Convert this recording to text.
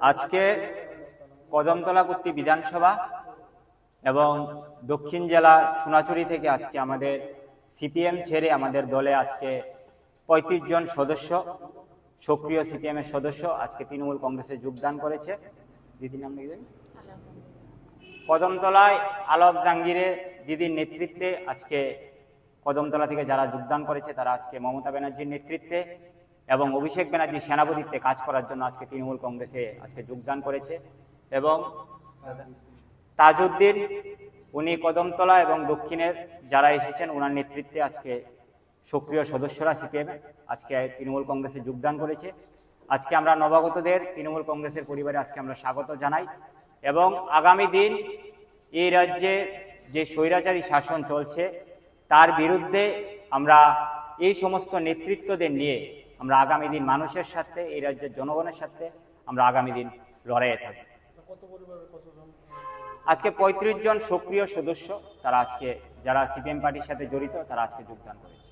আজকে কদমতলা কর্তৃক বিধানসভা এবং দক্ষিণ জেলা সোনাচুরি থেকে আজকে আমাদের সিপিএম ছেড়ে আমাদের দলে আজকে ৩৫ জন সদস্য, সক্রিয় সিপিএম এর সদস্য আজকে তৃণমূল কংগ্রেসে যোগদান করেছে। দিদির নাম লিখবেন। কদমতলায় আলম জাহাঙ্গীরের দিদির নেতৃত্বে আজকে কদমতলা থেকে যারা যোগদান করেছে তারা আজকে মমতা ব্যানার্জির নেতৃত্বে এবং অভিষেক ব্যানার্জির সেনাপতিত্বে কাজ করার জন্য আজকে তৃণমূল কংগ্রেসে আজকে যোগদান করেছে। এবং তাজউদ্দিন উনি কদমতলা এবং দক্ষিণের যারা এসেছেন ওনার নেতৃত্বে আজকে সক্রিয় সদস্যরা সিপিএম আজকে তৃণমূল কংগ্রেসে যোগদান করেছে। আজকে আমরা নবাগতদের তৃণমূল কংগ্রেসের পরিবারে আজকে আমরা স্বাগত জানাই এবং আগামী দিন এই রাজ্যে যে স্বৈরাচারী শাসন চলছে তার বিরুদ্ধে আমরা এই সমস্ত নেতৃত্বদের নিয়ে আমরা আগামী দিন মানুষের সাথে, এই রাজ্যের জনগণের সাথে আমরা আগামী দিন লড়াইয়ে থাকব। আজকে ৩৫ জন সক্রিয় সদস্য তারা আজকে যারা সিপিএম পার্টির সাথে জড়িত তারা আজকে যোগদান করেছে।